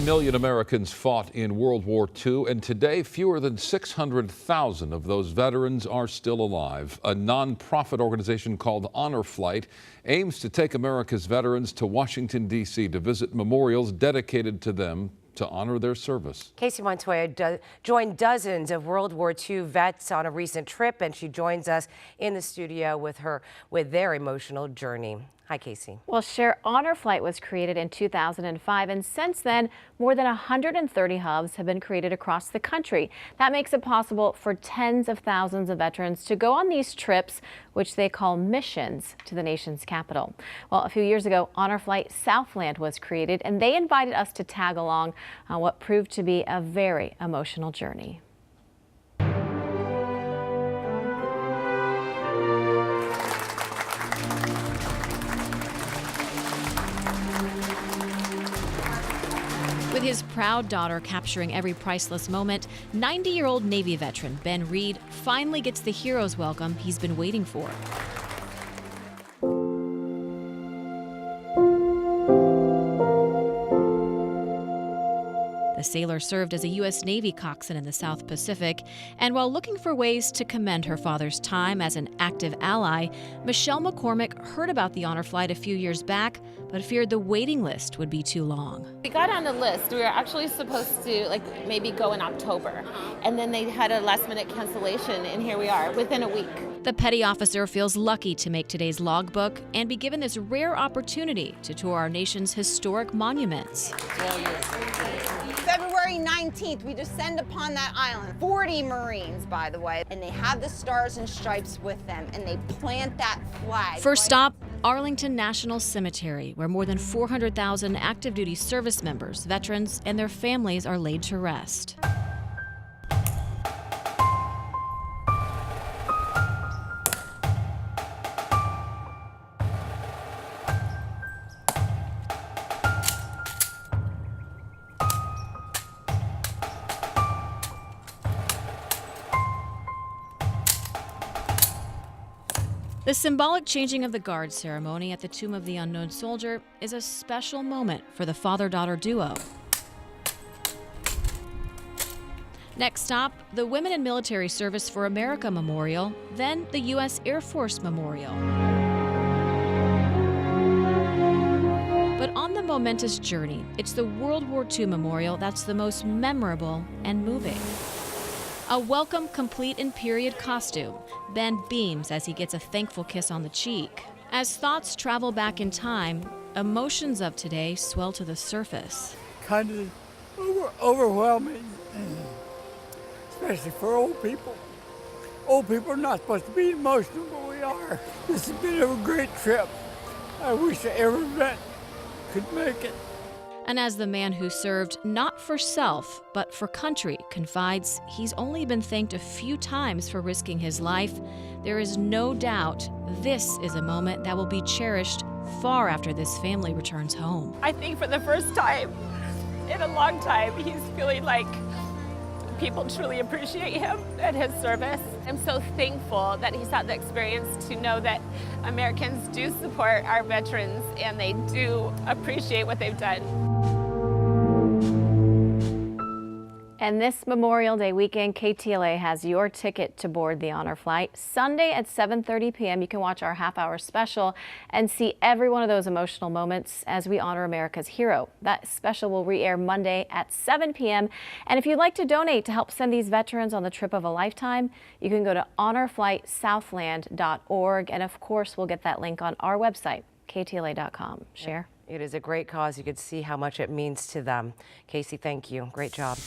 1 million Americans fought in World War II, and today fewer than 600,000 of those veterans are still alive. A nonprofit organization called Honor Flight aims to take America's veterans to Washington, D.C. to visit memorials dedicated to them to honor their service. Kacey Montoya joined dozens of World War II vets on a recent trip, and she joins us in the studio with their emotional journey. Hi, Kacey. Well, Cher, Honor Flight was created in 2005, and since then, more than 130 hubs have been created across the country. That makes it possible for tens of thousands of veterans to go on these trips, which they call missions, to the nation's capital. Well, a few years ago, Honor Flight Southland was created, and they invited us to tag along on what proved to be a very emotional journey. With his proud daughter capturing every priceless moment, 90-year-old Navy veteran Ben Reed finally gets the hero's welcome he's been waiting for. The sailor served as a U.S. Navy coxswain in the South Pacific, and while looking for ways to commend her father's time as an active ally, Michelle McCormick heard about the Honor Flight a few years back, but feared the waiting list would be too long. We got on the list. We were actually supposed to maybe go in October, and then they had a last-minute cancellation, and here we are, within a week. The petty officer feels lucky to make today's logbook and be given this rare opportunity to tour our nation's historic monuments. February 19th, we descend upon that island. 40 Marines, by the way, and they have the stars and stripes with them, and they plant that flag. First stop, Arlington National Cemetery, where more than 400,000 active duty service members, veterans, and their families are laid to rest. The symbolic changing of the guard ceremony at the Tomb of the Unknown Soldier is a special moment for the father-daughter duo. Next stop, the Women in Military Service for America Memorial, then the U.S. Air Force Memorial. But on the momentous journey, it's the World War II Memorial that's the most memorable and moving. A welcome complete in period costume, Ben beams as he gets a thankful kiss on the cheek. As thoughts travel back in time, emotions of today swell to the surface. Kind of overwhelming, especially for old people. Old people are not supposed to be emotional, but we are. This has been a great trip. I wish that every vet could make it. And as the man who served not for self, but for country confides he's only been thanked a few times for risking his life, there is no doubt this is a moment that will be cherished far after this family returns home. I think for the first time in a long time, he's feeling like people truly appreciate him and his service. I'm so thankful that he's had the experience to know that Americans do support our veterans and they do appreciate what they've done. And this Memorial Day weekend, KTLA has your ticket to board the Honor Flight. Sunday at 7:30 p.m. you can watch our half-hour special and see every one of those emotional moments as we honor America's hero. That special will re-air Monday at 7 p.m. And if you'd like to donate to help send these veterans on the trip of a lifetime, you can go to honorflightsouthland.org. And of course, we'll get that link on our website, ktla.com. Cher? It is a great cause. You could see how much it means to them. Kacey, thank you. Great job.